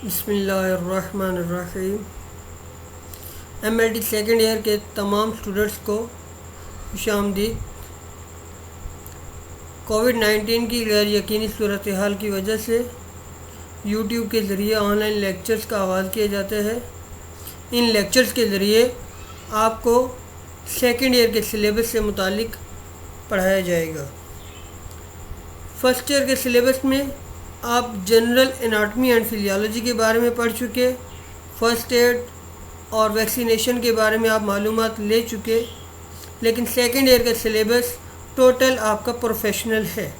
بسم اللہ الرحمن الرحیم۔ M L T second year کے تمام اسٹوڈنٹس کو خوش آمدید۔ کووڈ-19 کی غیر یقینی صورتحال کی وجہ سے یوٹیوب کے ذریعے آن لائن لیکچرز کا آغاز کیا جاتا ہے۔ ان لیکچرز کے ذریعے آپ کو سیکنڈ ایئر کے سلیبس سے متعلق پڑھایا جائے گا۔ فرسٹ ایئر کے سلیبس میں آپ جنرل اناٹمی اینڈ فزیالوجی کے بارے میں پڑھ چکے، فرسٹ ایڈ اور ویکسینیشن کے بارے میں آپ معلومات لے چکے، لیکن سیکنڈ ایئر کا سلیبس ٹوٹل آپ کا پروفیشنل ہے۔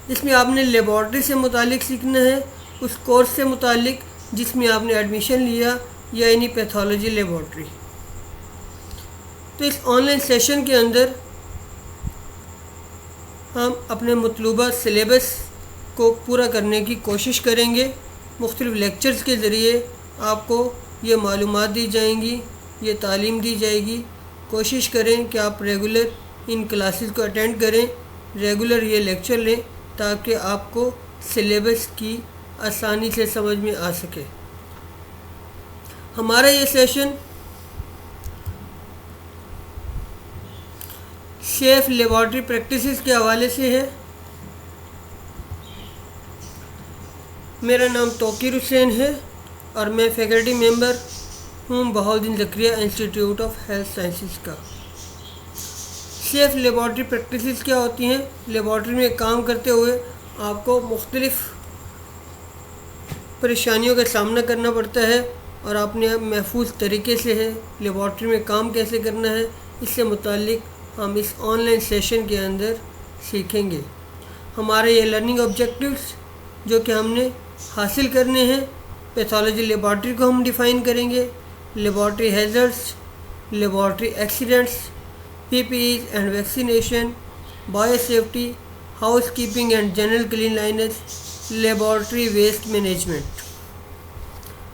اس میں آپ نے لیبارٹری سے متعلق سیکھنا ہے، اس کورس سے متعلق جس میں آپ نے ایڈمیشن لیا، یعنی پیتھولوجی لیبارٹری۔ تو اس آن لائن سیشن کے اندر ہم اپنے مطلوبہ سلیبس کو پورا کرنے کی کوشش کریں گے۔ مختلف لیکچرز کے ذریعے آپ کو یہ معلومات دی جائیں گی، یہ تعلیم دی جائے گی۔ کوشش کریں کہ آپ ریگولر ان کلاسز کو اٹینڈ کریں، ریگولر یہ لیکچر لیں تاکہ آپ کو سلیبس کی آسانی سے سمجھ میں آ سکے۔ ہمارا یہ سیشن سیف لیبارٹری پریکٹسز کے حوالے سے ہے۔ میرا نام توقیر حسین ہے اور میں فیکلٹی ممبر ہوں بہاؤالدین زکریا انسٹیٹیوٹ آف ہیلتھ سائنسز کا۔ سیف لیبارٹری پریکٹسز کیا ہوتی ہیں؟ لیبارٹری میں کام کرتے ہوئے آپ کو مختلف پریشانیوں کا سامنا کرنا پڑتا ہے اور آپ نے محفوظ طریقے سے لیبارٹری میں کام کیسے کرنا ہے، اس سے متعلق ہم اس آن لائن سیشن کے اندر سیکھیں گے۔ ہمارے یہ لرننگ آبجیکٹیوز جو کہ ہم نے حاصل کرنے ہیں، پیتھولوجی لیبارٹری کو ہم ڈیفائن کریں گے، laboratory hazards, laboratory accidents, PPEs and vaccination, biosafety, housekeeping and general cleanliness, laboratory waste management.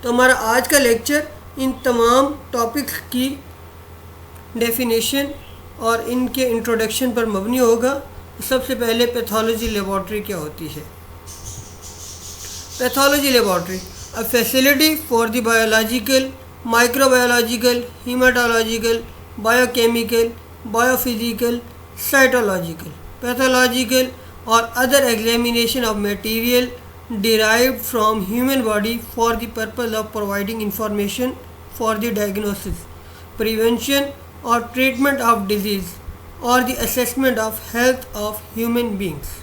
تو ہمارا آج کا لیکچر ان تمام ٹاپکس کی ڈیفینیشن اور ان کے انٹروڈکشن پر مبنی ہوگا۔ سب سے پہلے پیتھولوجی لیبارٹری کیا ہوتی ہے؟ Pathology laboratory a facility for the biological, microbiological, hematological, biochemical, biophysical, cytological, pathological or other examination of material derived from human body for the purpose of providing information for the diagnosis, prevention or treatment of disease or the assessment of health of human beings۔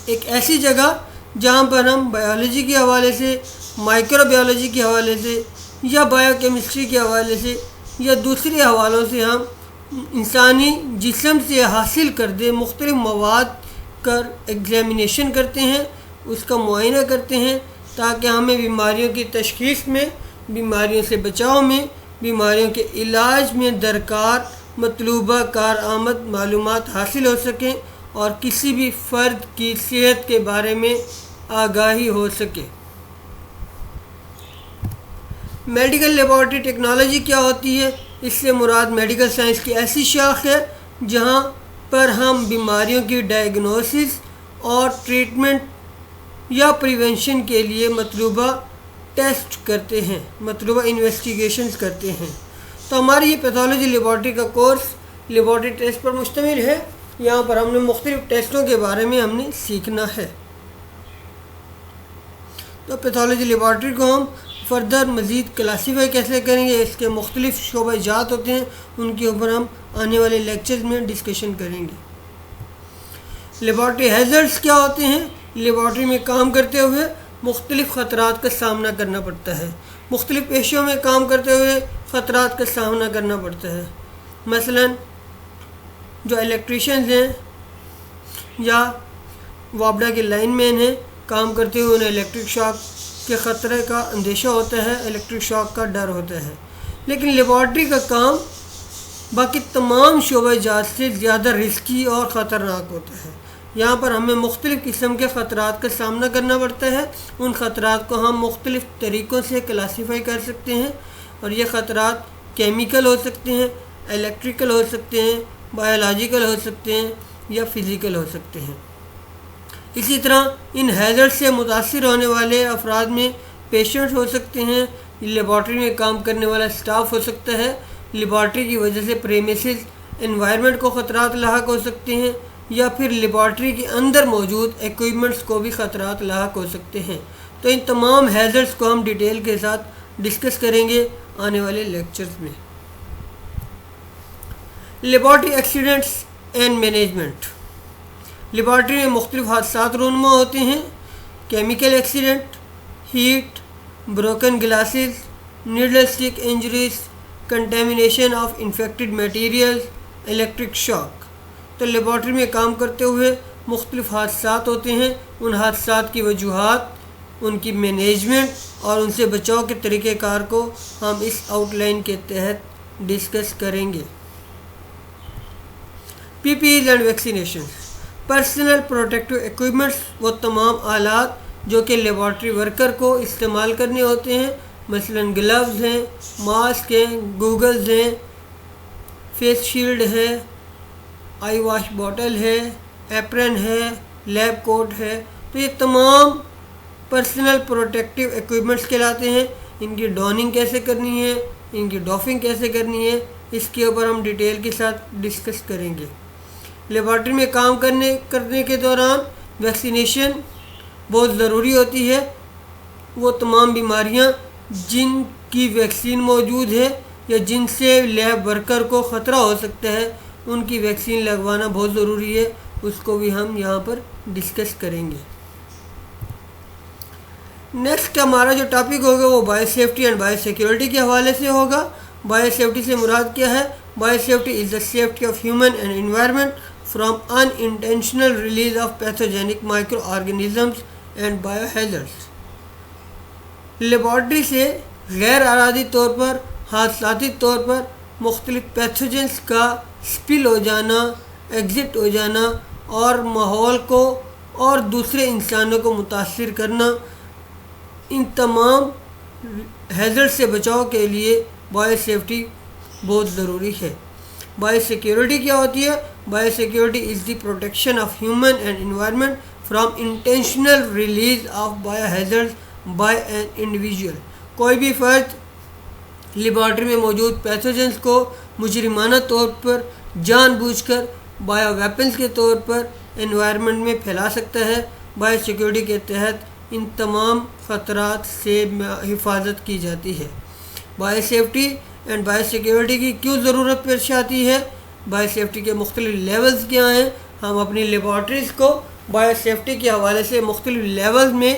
ایک ایسی جگہ جہاں پر ہم biology کے حوالے سے، micro biology کے حوالے سے یا بایو کیمسٹری کے حوالے سے یا دوسرے حوالوں سے ہم انسانی جسم سے حاصل کردہ مختلف مواد کر ایگزامینیشن کرتے ہیں، اس کا معائنہ کرتے ہیں تاکہ ہمیں بیماریوں کی تشخیص میں، بیماریوں سے بچاؤ میں، بیماریوں کے علاج میں درکار مطلوبہ کارآمد معلومات حاصل ہو سکیں اور کسی بھی فرد کی صحت کے بارے میں آگاہی ہو سکے۔ میڈیکل لیبارٹری ٹیکنالوجی کیا ہوتی ہے؟ اس سے مراد میڈیکل سائنس کی ایسی شاخ ہے جہاں پر ہم بیماریوں کی ڈائگنوسس اور ٹریٹمنٹ یا پریونشن کے لیے مطلوبہ ٹیسٹ کرتے ہیں، مطلوبہ انویسٹیگیشنز کرتے ہیں۔ تو ہماری یہ پیتھولوجی لیبارٹری کا کورس لیبارٹری ٹیسٹ پر مشتمل ہے۔ یہاں پر ہم نے مختلف ٹیسٹوں کے بارے میں ہم نے سیکھنا ہے۔ تو پیتھولوجی لیبارٹری کو ہم فردر مزید کلاسیفائی کیسے کریں گے، اس کے مختلف شعبہ جات ہوتے ہیں، ان کے اوپر ہم آنے والے لیکچرز میں ڈسکشن کریں گے۔ لیبارٹری ہیزرڈس کیا ہوتے ہیں؟ لیبارٹری میں کام کرتے ہوئے مختلف خطرات کا سامنا کرنا پڑتا ہے، مختلف پیشوں میں کام کرتے ہوئے خطرات کا سامنا کرنا پڑتا ہے۔ مثلاً جو الیکٹریشینز ہیں یا وابڈا کے لائن مین ہیں، کام کرتے ہوئے انہیں الیکٹرک شاک کے خطرے کا اندیشہ ہوتا ہے، الیکٹرک شاک کا ڈر ہوتا ہے۔ لیکن لیبارٹری کا کام باقی تمام شعبہ جات سے زیادہ رسکی اور خطرناک ہوتا ہے۔ یہاں پر ہمیں مختلف قسم کے خطرات کا سامنا کرنا پڑتا ہے۔ ان خطرات کو ہم مختلف طریقوں سے کلاسیفائی کر سکتے ہیں اور یہ خطرات کیمیکل ہو سکتے ہیں، الیکٹریکل ہو سکتے ہیں، بایولوجیکل ہو سکتے ہیں یا فزیکل ہو سکتے ہیں۔ اسی طرح ان ہیزرڈ سے متاثر ہونے والے افراد میں پیشنٹس ہو سکتے ہیں، لیبارٹری میں کام کرنے والا اسٹاف ہو سکتا ہے، لیبارٹری کی وجہ سے پریمیسز انوائرمنٹ کو خطرات لاحق ہو سکتے ہیں، یا پھر لیبارٹری کے اندر موجود ایکوپمنٹس کو بھی خطرات لاحق ہو سکتے ہیں۔ تو ان تمام ہیزرڈس کو ہم ڈیٹیل کے ساتھ ڈسکس کریں گے آنے والے لیکچرز میں۔ Laboratory accidents and management. Laboratory میں مختلف حادثات رونما ہوتے ہیں: chemical accident, heat, broken glasses, needle stick injuries, contamination of infected materials, electric shock. تو لیبارٹری میں کام کرتے ہوئے مختلف حادثات ہوتے ہیں، ان حادثات کی وجوہات، ان کی مینجمنٹ اور ان سے بچاؤ کے طریقہ کار کو ہم اس آؤٹ لائن کے تحت ڈسکس کریں گے۔ PPEs and vaccination. Personal protective equipments وہ تمام آلات جو کہ لیبارٹری ورکر کو استعمال کرنے ہوتے ہیں، مثلاً گلوز ہیں، ماسک ہیں، گوگلز ہیں، فیس شیلڈ ہے، آئی واش بوٹل ہے، ایپرن ہے، لیب کوٹ ہے۔ تو یہ تمام پرسنل پروٹیکٹیو ایکوپمنٹس کہلاتے ہیں۔ ان کی ڈوننگ کیسے کرنی ہے، ان کی ڈافنگ کیسے کرنی ہے، اس کے اوپر ہم ڈیٹیل کے ساتھ ڈسکس کریں گے۔ لیبارٹری میں کام کرنے کے دوران ویکسینیشن بہت ضروری ہوتی ہے۔ وہ تمام بیماریاں جن کی ویکسین موجود ہے یا جن سے لیب ورکر کو خطرہ ہو سکتا ہے، ان کی ویکسین لگوانا بہت ضروری ہے، اس کو بھی ہم یہاں پر ڈسکس کریں گے۔ نیکسٹ ہمارا جو ٹاپک ہوگا وہ bio safety and bio security کے حوالے سے ہوگا۔ بایو سیفٹی سے مراد کیا ہے؟ Biosafety is the safety of human and environment from unintentional release of pathogenic microorganisms and biohazards. Laboratory سے غیر ارادی طور پر، حادثاتی طور پر مختلف پیتھوجنس کا سپل ہو جانا، ایگزٹ ہو جانا اور ماحول کو اور دوسرے انسانوں کو متاثر کرنا، ان تمام ہیزرڈ سے بچاؤ کے لیے بایو سیفٹی بہت ضروری ہے۔ بایو سیکیورٹی کیا ہوتی ہے؟ Bio security is the protection of human and environment from intentional release of bio hazard by an individual. کوئی بھی فرد لیبارٹری میں موجود پیتھوجنس کو مجرمانہ طور پر جان بوجھ کر بایو ویپنز کے طور پر انوائرمنٹ میں پھیلا سکتا ہے۔ بایو سیکیورٹی کے تحت ان تمام خطرات سے حفاظت کی جاتی ہے۔ Bio safety and bio security کی کیوں ضرورت پیش آتی ہے؟ بایو سیفٹی کے مختلف لیولز کیا ہیں؟ ہم اپنی لیبارٹریز کو بایو سیفٹی کے حوالے سے مختلف لیولز میں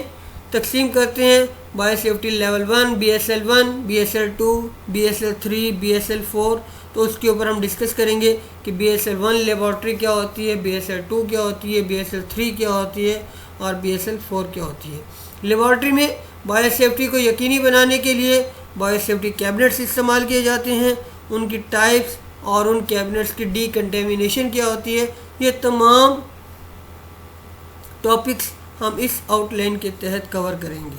تقسیم کرتے ہیں۔ Bio safety level 1، BSL 1، BSL 2، BSL 3، BSL 4۔ تو اس کے اوپر ہم ڈسکس کریں گے کہ BSL 1 لیبارٹری کیا ہوتی ہے، BSL 2 کیا ہوتی ہے، BSL 3 کیا ہوتی ہے اور BSL 4 کیا ہوتی ہے۔ لیبارٹری میں بایو سیفٹی کو یقینی بنانے کے لیے بایو سیفٹی کیبنٹس استعمال کیے جاتے ہیں۔ ان کی ٹائپس اور ان کیبنٹس کی ڈی کنٹامینیشن کیا ہوتی ہے، یہ تمام ٹاپکس ہم اس آؤٹ لائن کے تحت کور کریں گے۔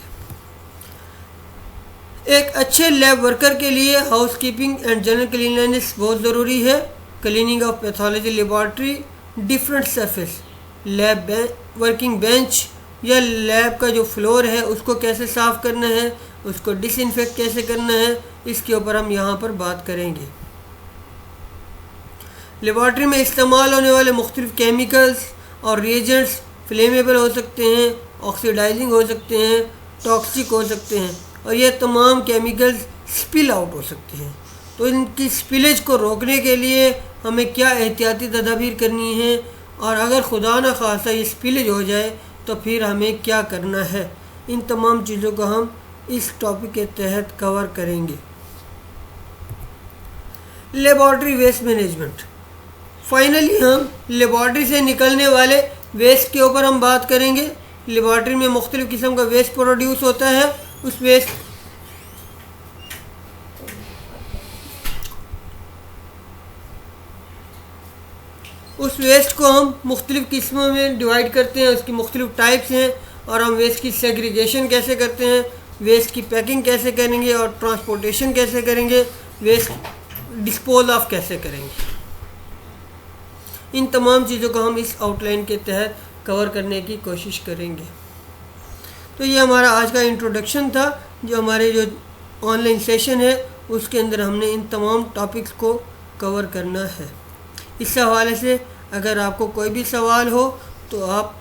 ایک اچھے لیب ورکر کے لیے house keeping and general cleanness بہت ضروری ہے۔ Cleaning of pathology laboratory, different surface, lab working bench یا لیب کا جو فلور ہے اس کو کیسے صاف کرنا ہے، اس کو ڈس انفیکٹ کیسے کرنا ہے، اس کے اوپر ہم یہاں پر بات کریں گے۔ لیبارٹری میں استعمال ہونے والے مختلف کیمیکلز اور ریجنٹس فلیمیبل ہو سکتے ہیں، آکسیڈائزنگ ہو سکتے ہیں، ٹاکسک ہو سکتے ہیں، اور یہ تمام کیمیکلز سپل آؤٹ ہو سکتے ہیں۔ تو ان کی سپلیج کو روکنے کے لیے ہمیں کیا احتیاطی تدابیر کرنی ہیں، اور اگر خدا نہ خواستہ یہ سپلیج ہو جائے تو پھر ہمیں کیا کرنا ہے، ان تمام چیزوں کو ہم اس ٹاپک کے تحت کور کریں گے۔ Laboratory waste management. فائنلی ہم لیبارٹری سے نکلنے والے ویسٹ کے اوپر ہم بات کریں گے۔ لیبارٹری میں مختلف قسم کا ویسٹ پروڈیوس ہوتا ہے۔ اس ویسٹ کو ہم مختلف قسموں میں ڈیوائیڈ کرتے ہیں، اس کی مختلف ٹائپس ہیں، اور ہم ویسٹ کی سیگریگیشن کیسے کرتے ہیں، ویسٹ کی پیکنگ کیسے کریں گے اور ٹرانسپورٹیشن کیسے کریں گے، ویسٹ ڈسپوز آف کیسے کریں گے۔ ان تمام چیزوں کو ہم اس آؤٹ لائن کے تحت کور کرنے کی کوشش کریں گے۔ تو یہ ہمارا آج کا انٹروڈکشن تھا، جو ہمارے جو آن لائن سیشن ہے اس کے اندر ہم نے ان تمام ٹاپکس کو کور کرنا ہے۔ اس حوالے سے اگر آپ کو کوئی بھی سوال ہو تو آپ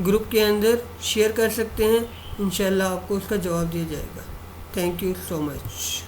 گروپ کے اندر شیئر کر سکتے ہیں، انشاءاللہ آپ کو اس کا جواب دیا جائے گا۔ Thank you so much.